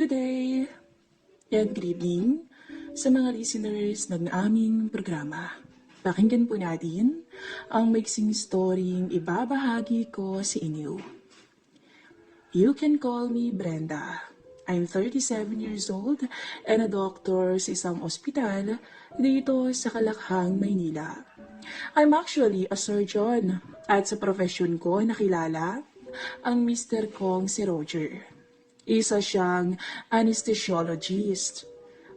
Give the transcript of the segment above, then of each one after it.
Good day and good evening sa mga listeners ng aming programa. Pakinggan po natin ang maiksing storying ibabahagi ko sa inyo. You can call me Brenda. I'm 37 years old and a doctor sa isang ospital dito sa Kalakhang, Maynila. I'm actually a surgeon at sa profesyon ko nakilala ang Mr. Kong si Roger. Isa siyang anesthesiologist.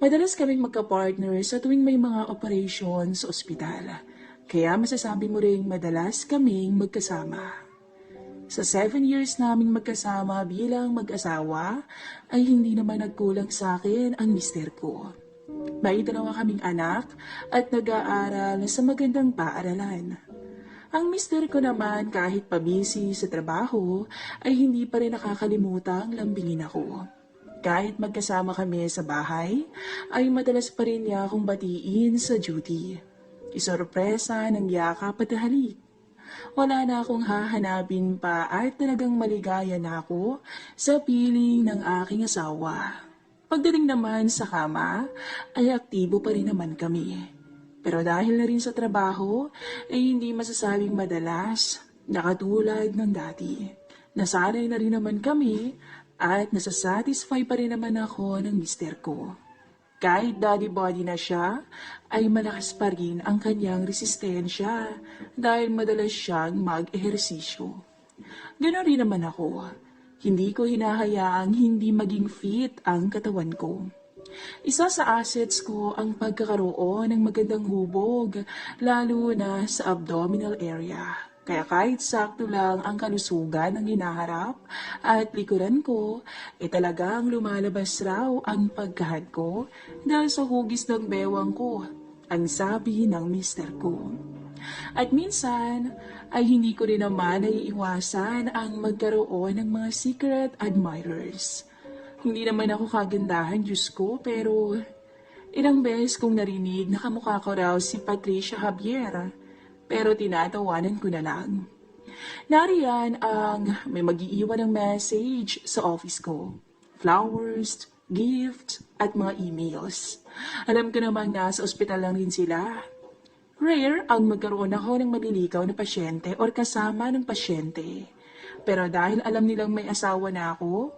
Madalas kaming magka-partner sa tuwing may mga operation sa ospital. Kaya masasabi mo ring madalas kaming magkasama. Sa 7 years naming magkasama bilang mag-asawa, ay hindi naman nagkulang sa akin ang mister ko. May 2 kaming anak at nag-aaral sa magandang paaralan. Ang mister ko naman kahit pabisi sa trabaho ay hindi pa rin nakakalimutang lambingin ako. Kahit magkasama kami sa bahay, ay madalas pa rin niya akong batiin sa duty. Isorpresa ng yakap at halik. Wala na akong hahanapin pa at talagang maligaya na ako sa piling ng aking asawa. Pagdating naman sa kama, ay aktibo pa rin naman kami. Pero dahil na rin sa trabaho, ay hindi masasabing madalas na katulad ng dati. Nasanay na rin naman kami at nasasatisfy pa rin naman ako ng mister ko. Kahit daddy body na siya, ay malakas pa rin ang kanyang resistensya dahil madalas siyang mag-ehersisyo. Ganoon rin naman ako. Hindi ko hinahayaang hindi maging fit ang katawan ko. Isa sa assets ko ang pagkakaroon ng magandang hubog, lalo na sa abdominal area. Kaya kahit sakto lang ang kalusugan ng hinaharap at likuran ko, talagang lumalabas raw ang pagkahad ko dahil sa hugis ng bewang ko, ang sabi ng mister ko. At minsan, ay hindi ko rin naman naiiwasan ang magkaroon ng mga secret admirers. Hindi naman ako kagandahan, Diyos ko, pero ilang beses kong narinig na kamukha ko raw si Patricia Javier, pero tinatawanan ko na lang. Nariyan ang may mag-iiwan ng message sa office ko. Flowers, gift, at mga emails. Alam ko namang nasa ospital lang rin sila. Rare ang magkaroon ako ng maliligaw na pasyente or kasama ng pasyente. Pero dahil alam nilang may asawa na ako,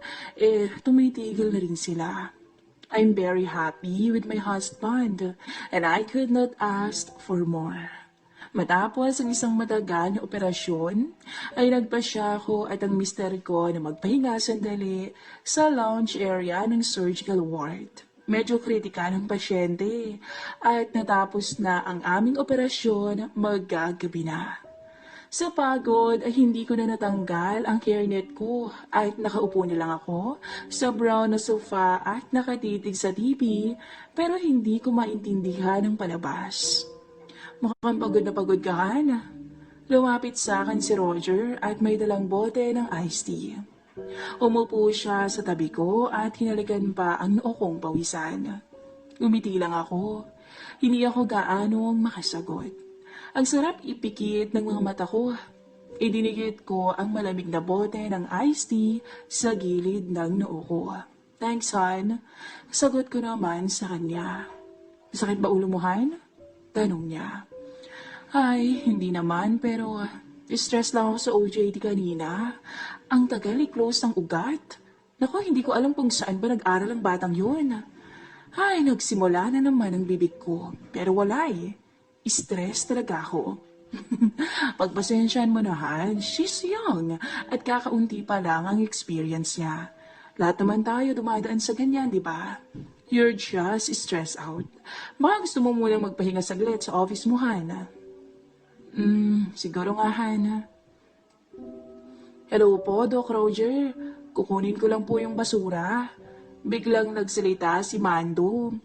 tumitigil na rin sila. I'm very happy with my husband and I could not ask for more. Matapos ang isang matagal na operasyon, ay nagpasya ako at ang mister ko na magpahinga sandali sa lounge area ng surgical ward. Medyo kritikal ang pasyente at natapos na ang aming operasyon maggagabi na. Sa pagod ay hindi ko na natanggal ang hairnet ko at nakaupo na lang ako sa brown na sofa at nakatitig sa TV pero hindi ko maintindihan ang palabas. Mukhang pagod na pagod ka, Han. Lumapit sa akin si Roger at may dalang bote ng iced tea. Umupo siya sa tabi ko at hinalikan pa ang noo kong pawisan. Umiti lang ako. Hindi ako gaanong makasagot. Ang sarap ipikit ng mga mata ko. Idinikit ko ang malamig na bote ng iced tea sa gilid ng noo ko. Thanks, Han. Sagot ko naman sa kanya. Sakit ba ulo mo, Han? Tanong niya. Ay, hindi naman, pero stress lang ako sa OJT kanina. Ang tagal i-close ng ugat. Naku, hindi ko alam kung saan ba nag-aral ang batang yun. Ay, nagsimula na naman ang bibig ko. Pero wala Stress talaga ako. Pagpasensyahan mo na, Han, she's young at kakaunti pa lang ang experience niya. Lahat naman tayo dumadaan sa ganyan, di ba? You're just stressed out. Baka gusto mo munang magpahinga saglit sa office mo, Han. Siguro nga, Han. Hello po, Doc Roger. Kukunin ko lang po yung basura. Biglang nagsalita si Mando,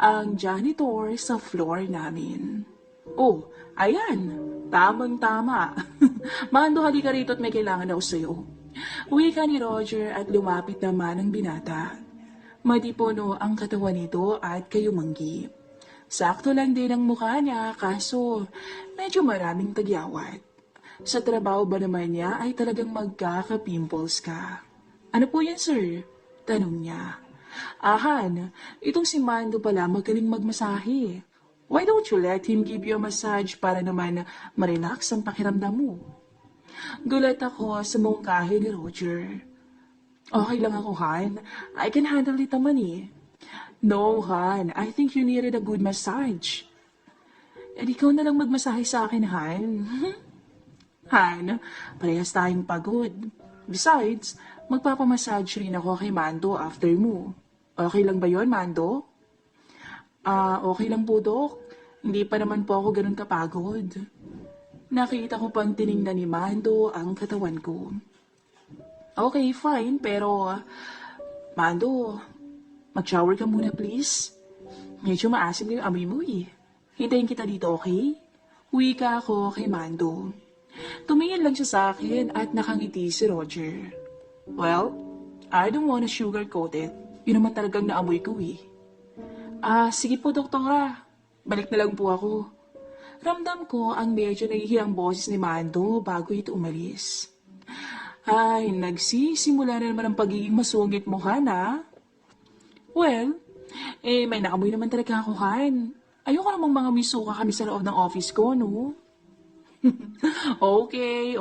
ang janitor sa floor namin. Oh, ayan. Tamang-tama. Mando, halika rito at may kailangan ako sa'yo. Wika ni Roger at lumapit naman ang binata. Madipuno ang katawan nito at kayumanggi. Sakto lang din ang mukha niya kaso medyo maraming tagyawat. Sa trabaho ba naman niya ay talagang magkaka-pimples ka? Ano po yan, sir? Tanong niya. Ahan, itong si Mando pala magaling magmasahe. Why don't you let him give you a massage para naman ma-relax ang pakiramdam mo? Gulat ako sa mungkahi ni Roger. Okay lang ako, Han. I can handle it naman eh. No, Han. I think you needed a good massage. Ikaw na lang magmasahe sa akin, Han. Han, parehas tayong pagod. Besides, magpapamassage rin ako kay Mando after mo. Okay lang ba yon, Mando? Okay lang po, Dok. Hindi pa naman po ako ganun kapagod. Nakita ko pang tiningnan ni Mando ang katawan ko. Okay, fine, pero Mando, mag-shower ka muna please. Medyo maasim na yung amoy mo eh. Hintayin kita dito, okay? Uwi ka ako kay Mando. Tumingin lang siya sa akin at nakangiti si Roger. Well, I don't wanna sugarcoat it. Yun naman talagang naamoy ko eh. Sige po, doktora. Balik na lang po ako. Ramdam ko ang medyo nahihiyang boses ni Mando bago ito umalis. Ay, nagsisimula na naman ang pagiging masungit mo, Hana. Well, may naamoy naman talaga ako, Han. Ayoko namang mga misuka kami sa loob ng office ko, no? Okay.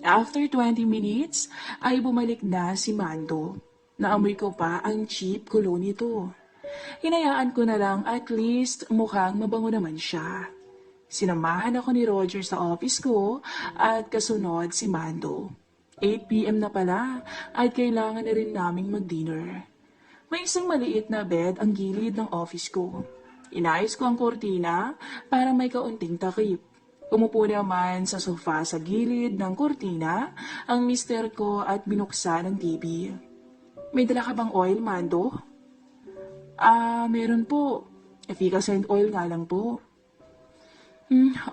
After 20 minutes, ay bumalik na si Mando. Naamoy ko pa ang cheap cologne nito. Hinayaan ko na lang at least mukhang mabango naman siya. Sinamahan ako ni Roger sa office ko at kasunod si Mando. 8 p.m. na pala at kailangan na rin naming mag-dinner. May isang maliit na bed ang gilid ng office ko. Inayos ko ang kortina para may kaunting takip. Umupo naman sa sofa sa gilid ng kortina ang mister ko at binuksan ang TV. May dala ka bang oil, Mando? Meron po. Efficacent oil nga lang po.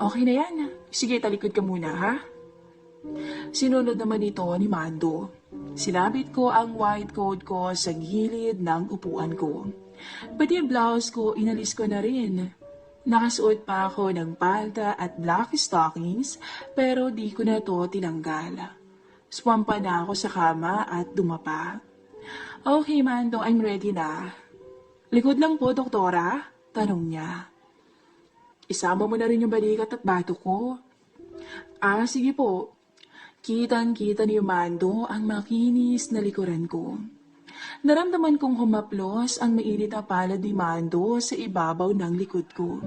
Okay na yan. Sige, talikod ka muna, ha? Sinunod naman ito ni Mando. Sinabit ko ang white coat ko sa gilid ng upuan ko. Pati ang blouse ko, inalis ko na rin. Nakasuot pa ako ng palda at black stockings, pero di ko na to tinanggal. Swampa na ako sa kama at dumapa. Okay, Mando, I'm ready na. Likod lang po, doktora? Tanong niya. Isama mo na rin yung balikat at bato ko. Sige po. Kitang-kita ni Mando ang makinis na likuran ko. Naramdaman kong humaplos ang mainit na palad ni Mando sa ibabaw ng likod ko.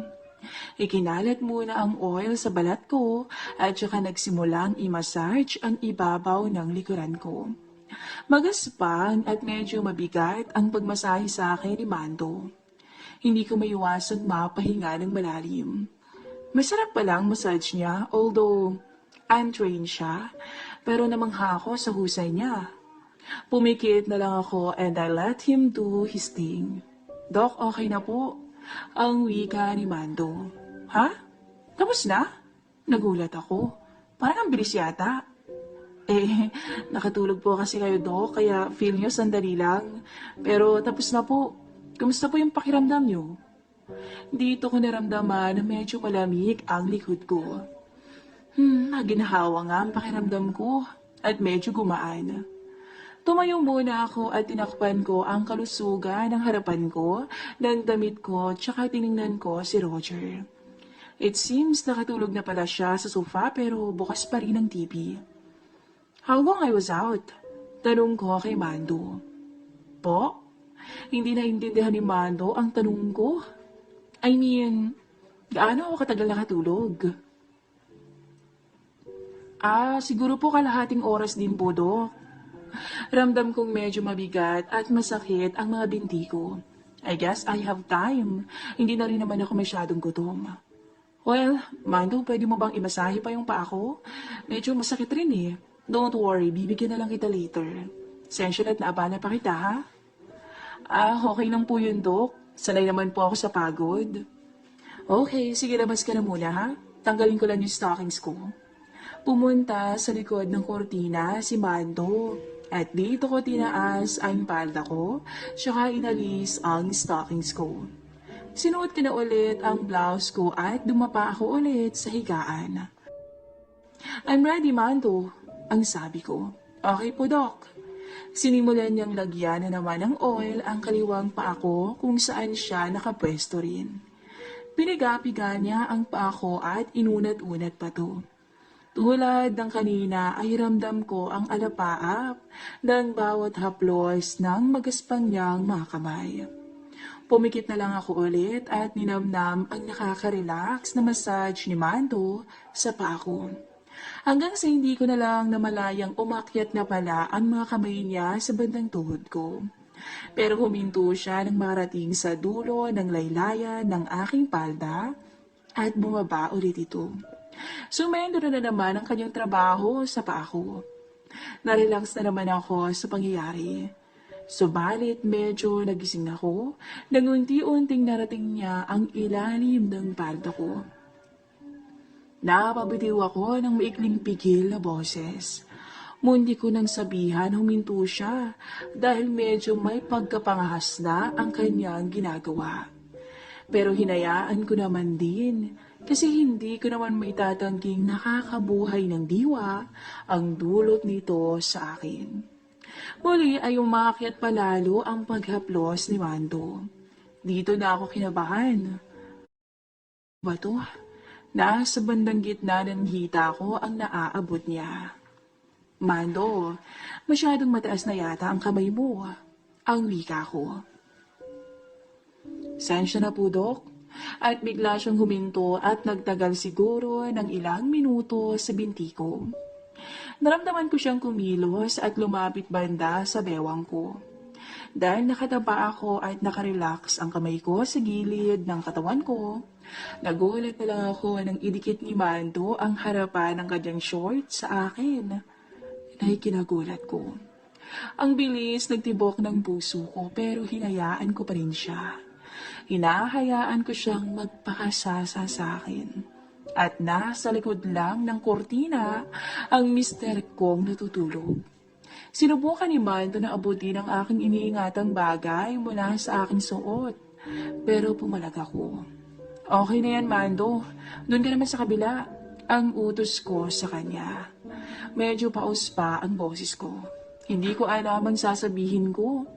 Ikinalat muna ang oil sa balat ko at saka nagsimulang i-massage ang ibabaw ng likuran ko. Magaspang at medyo mabigat ang pagmasahe sa akin ni Mando. Hindi ko maiwasang mapahinga ng malalim. Masarap palang massage niya, although untrained siya, pero namangha ako sa husay niya. Pumikit na lang ako and I let him do his thing. Dok, okay na po. Ang wika ni Mando. Ha? Tapos na? Nagulat ako. Parang ang bilis yata. Nakatulog po kasi kayo, Dok, kaya feel nyo sandali lang. Pero tapos na po. Kumusta po yung pakiramdam nyo? Dito ko naramdaman na medyo malamig ang likod ko. Ginhawa nga ang pakiramdam ko at medyo gumaan. Tumayo muna ako at tinakpan ko ang kalusugan ng harapan ko, ng damit ko, tsaka tiningnan ko si Roger. It seems nakatulog na pala siya sa sofa pero bukas pa rin ang TV. How long I was out? Tanong ko kay Mando. Po? Hindi naintindihan ni Mando ang tanong ko. I mean, gaano ako katagal nakatulog? Siguro po kalahating oras din po, Dok. Ramdam kong medyo mabigat at masakit ang mga binti ko. I guess I have time. Hindi na rin naman ako masyadong gutom. Well, Mando, pwede mo bang imasahe pa yung paa ko? Medyo masakit rin eh. Don't worry, bibigyan na lang kita later. Sensya na't naabala pa kita, ha? Okay lang po yun, Dok. Sanay naman po ako sa pagod. Okay, sige, labas ka na muna, ha? Tanggalin ko lang yung stockings ko. Pumunta sa likod ng kortina si Mando at dito ko tinaas ang palda ko, saka inalis ang stockings ko. Sinuot ko na ulit ang blouse ko at dumapa ako ulit sa higaan. I'm ready, Mando, ang sabi ko. Okay po, Doc. Sinimulan niyang lagyan na naman ng oil ang kaliwang paa ko kung saan siya nakapwesto rin. Piniga-piga niya ang paa ko at inunat-unat pa to. Tulad ng kanina ay ramdam ko ang alapaap ng bawat haplos ng magaspang niyang mga kamay. Pumikit na lang ako ulit at ninamnam ang nakaka-relax na massage ni Mando sa paa ko. Hanggang sa hindi ko na lang namalayang umakyat na pala ang mga kamay niya sa bandang tuhod ko. Pero huminto siya nang marating sa dulo ng laylayan ng aking palda at bumaba ulit ito. Sumendo na naman ang kanyang trabaho sa paa ko. Narelax na naman ako sa pangyayari. Subalit medyo nagising ako nang unti-unting narating niya ang ilalim ng palda ko. Napabitiw ako ng maikling pigil na boses. Mundi ko nang sabihan huminto siya dahil medyo may pagkapangahas na ang kanyang ginagawa. Pero hinayaan ko naman din kasi hindi ko naman maitatangking nakakabuhay ng diwa ang dulot nito sa akin. Muli ay umakyat palalo ang paghaplos ni Mando. Dito na ako kinabahan. Bato, nasa bandang gitna ng hita ko ang naaabot niya. Mando, masyadong mataas na yata ang kamay mo. Ang wika ko. Sensya na po, Dok. At bigla siyang huminto at nagtagal siguro ng ilang minuto sa binti ko. Naramdaman ko siyang kumilos at lumapit banda sa bewang ko. Dahil nakataba ako at nakarelax ang kamay ko sa gilid ng katawan ko, nagulat na lang ako nang idikit ni Mando ang harapan ng kanyang short sa akin. Kinagulat ko. Ang bilis nagtibok ng puso ko pero hinayaan ko pa rin siya. Hinahayaan ko siyang magpakasasa sa akin. At nasa likod lang ng kortina ang mister kong natutulog. Sinubukan ni Mando na abutin ang aking iniingatang bagay mula sa aking suot. Pero pumalag ako. Okay na yan, Mando. Doon ka naman sa kabila. Ang utos ko sa kanya. Medyo paus pa ang boses ko. Hindi ko alam ang sasabihin ko.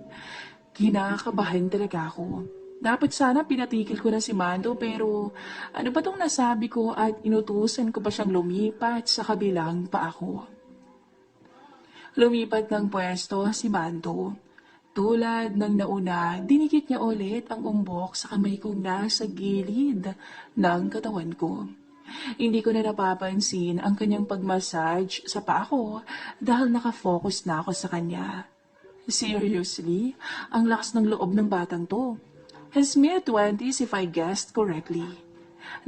Kinakabahan talaga ako. Dapat sana pinatikil ko na si Mando pero ano ba tong nasabi ko at inutusan ko pa siyang lumipat sa kabilang pa ako. Lumipat ng pwesto si Mando. Tulad ng nauna, dinikit niya ulit ang umbok sa kamay kong nasa gilid ng katawan ko. Hindi ko na napapansin ang kanyang pagmassage sa paa ko dahil nakafocus na ako sa kanya. Seriously, ang lakas ng loob ng batang to. His mid-20s if I guessed correctly.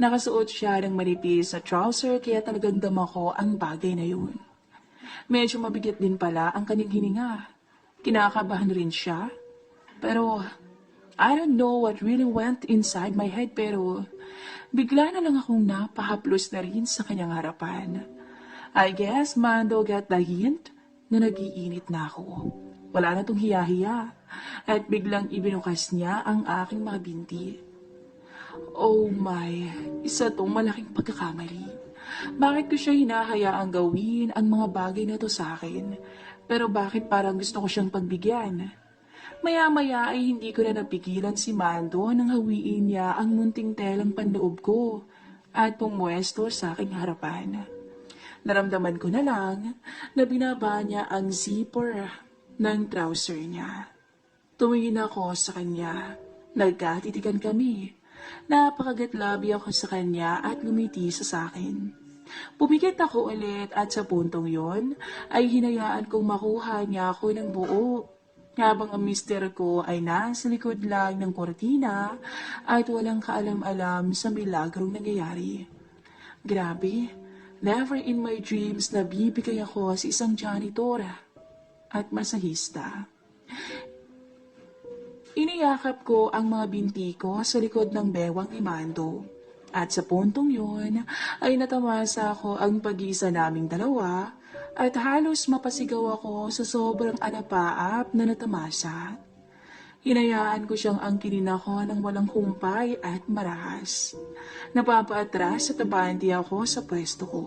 Nakasuot siya ng manipis na trouser kaya talagang dama ko ang bagay na yun. Medyo mabigat din pala ang kanyang hininga. Kinakabahan rin siya. Pero I don't know what really went inside my head pero bigla na lang akong napahaplos na rin sa kanyang harapan. I guess Mando got the hint na nag-iinit na ako. Wala na tong hiya-hiya. At biglang ibinukas niya ang aking mga binti. Oh my, isa tong malaking pagkakamali. Bakit ko siya hinahayaang gawin ang mga bagay na to sa akin? Pero bakit parang gusto ko siyang pagbigyan? Maya-maya ay hindi ko na napigilan si Mando nang hawiin niya ang munting telang panloob ko at pumwesto sa aking harapan. Naramdaman ko na lang na binaba niya ang zipper ng trouser niya. Tumingin ako sa kanya. Nagkatitigan kami. Napakagatlabi ako sa kanya at ngumiti sa akin. Pumikit ako ulit at sa puntong yon ay hinayaan kong makuha niya ako ng buo. Habang ang mister ko ay nasa likod lang ng kortina at walang kaalam-alam sa milagrong nangyayari. Grabe, never in my dreams na bibigay ako sa isang janitor at masahista. Iniyakap ko ang mga binti ko sa likod ng bewang ni Mando. At sa puntong yun ay natamasa ko ang pag-iisa naming dalawa at halos mapasigaw ako sa sobrang anapaap na natamasa. Hinayaan ko siyang angkinin ako ng walang humpay at marahas. Napapaatras at nabanti ako sa pwesto ko.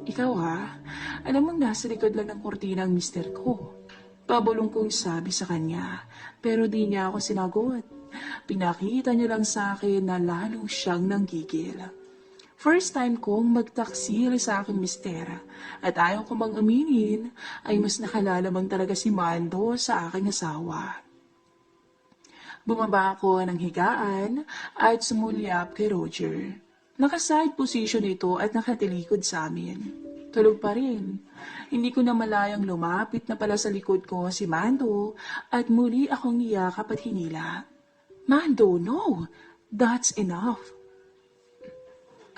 Ikaw ha, alam mong nasa likod lang ng kortina ang mister ko. Pabulong kong sabi sa kanya, pero di niya ako sinagot. Pinakita niya lang sa akin na lalo siyang nanggigil. First time kong magtaksil sa aking mister at ayaw ko mang aminin ay mas nakalalamang talaga si Mando sa aking asawa. Bumaba ako ng higaan at sumulyap kay Roger. Naka-side position ito at nakatilikod sa amin. Tulog pa rin. Hindi ko na malayang lumapit na pala sa likod ko si Mando at muli akong niyakap at hinila. Mando, no! That's enough.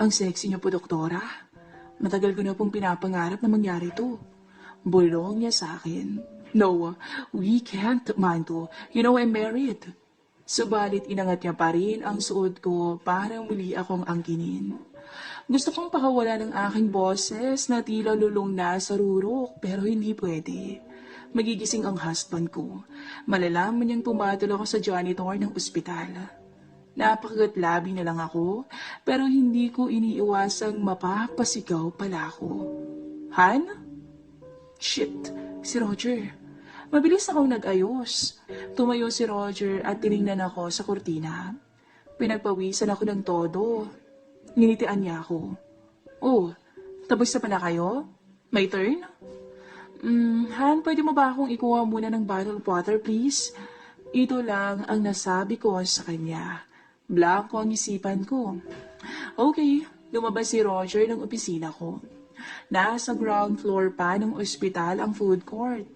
Ang sexy niyo po, doktora. Matagal ko na pong pinapangarap na mangyari ito. Bulong niya sa akin. No, we can't, Mando. You know I'm married. Subalit inangat niya pa rin ang suot ko para muli akong angkinin. Gusto kong pakawala ng aking boses na tila lulong na sa rurok pero hindi pwede. Magigising ang husband ko. Malalaman niyang pumatol ako sa janitor ng ospital. Napakagatlabi na lang ako pero hindi ko iniiwasang mapapasigaw pala ako. Han? Shit, si Roger. Mabilis akong nag-ayos. Tumayo si Roger at tiningnan ako sa kurtina. Pinagpawisan ako ng todo. Nginitian niya ako. Oh, tapos na pala kayo? My turn? Han, pwede mo ba akong ikuha muna ng bottle of water, please? Ito lang ang nasabi ko sa kanya. Blanco ang isipan ko. Okay, lumabas si Roger ng opisina ko. Nasa ground floor pa ng ospital ang food court.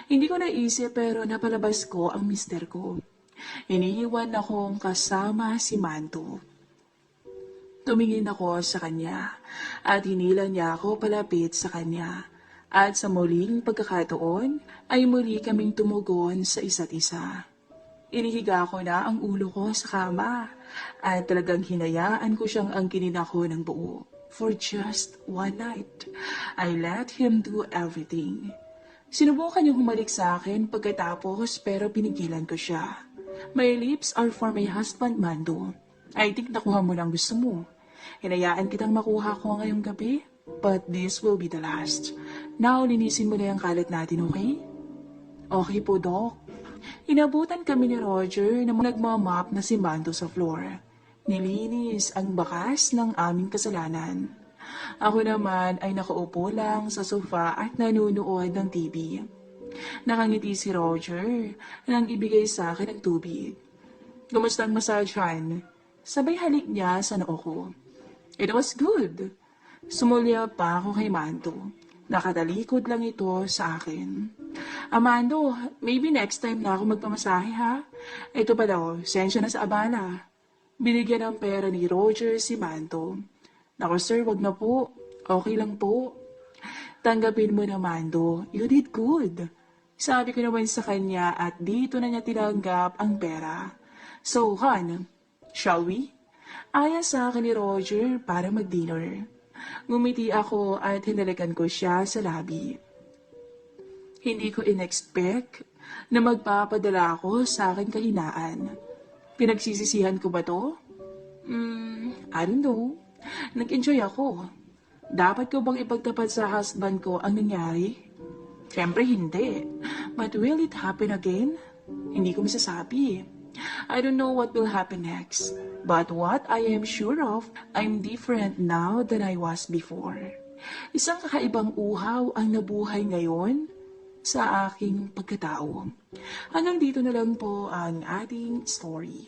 Hindi ko naisip pero napalabas ko ang mister ko. Iniiwan akong kasama si Manto. Tumingin ako sa kanya at hinila niya ako palapit sa kanya. At sa muling pagkakataon ay muli kaming tumugon sa isa't isa. Inihiga ko na ang ulo ko sa kama at talagang hinayaan ko siyang angkinin ako ng buo. For just one night, I let him do everything. Sinubukan niyang humalik sa akin pagkatapos pero pinigilan ko siya. My lips are for my husband, Mando. I think nakuha mo lang gusto mo. Hinayaan kitang makuha ko ngayong gabi, but this will be the last. Now, linisin mo na yung kalat natin, okay? Okay po, Doc. Inabutan kami ni Roger na nagmamap na si Mando sa floor. Nilinis ang bakas ng aming kasalanan. Ako naman ay nakaupo lang sa sofa at nanunood ng TV. Nakangiti si Roger nang ibigay sa akin ng tubig. Kumusta ang massage-han? Sabay halik niya sa noo ko. It was good. Sumulya pa ako kay Mando. Nakatalikod lang ito sa akin. Amando, maybe next time na ako magpamasahe ha? Ito pa daw, sensya na sa abala. Binigyan ng pera ni Roger si Mando. Ako sir, wag na po. Okay lang po. Tanggapin mo na, Mando. You did good. Sabi ko naman sa kanya at dito na niya tinanggap ang pera. So, Han, shall we? Aya sa akin ni Roger para mag-dinner. Ngumiti ako at hinalikan ko siya sa labi. Hindi ko in-expect na magpapadala ako sa aking kahinaan. Pinagsisisihan ko ba to? I don't know. Nag-enjoy ako. Dapat ko bang ipagtapat sa husband ko ang nangyari? Siyempre hindi. But will it happen again? Hindi ko masasabi. I don't know what will happen next. But what I am sure of, I'm different now than I was before. Isang kakaibang uhaw ang nabuhay ngayon sa aking pagkatao. Hanggang dito na lang po ang ating story.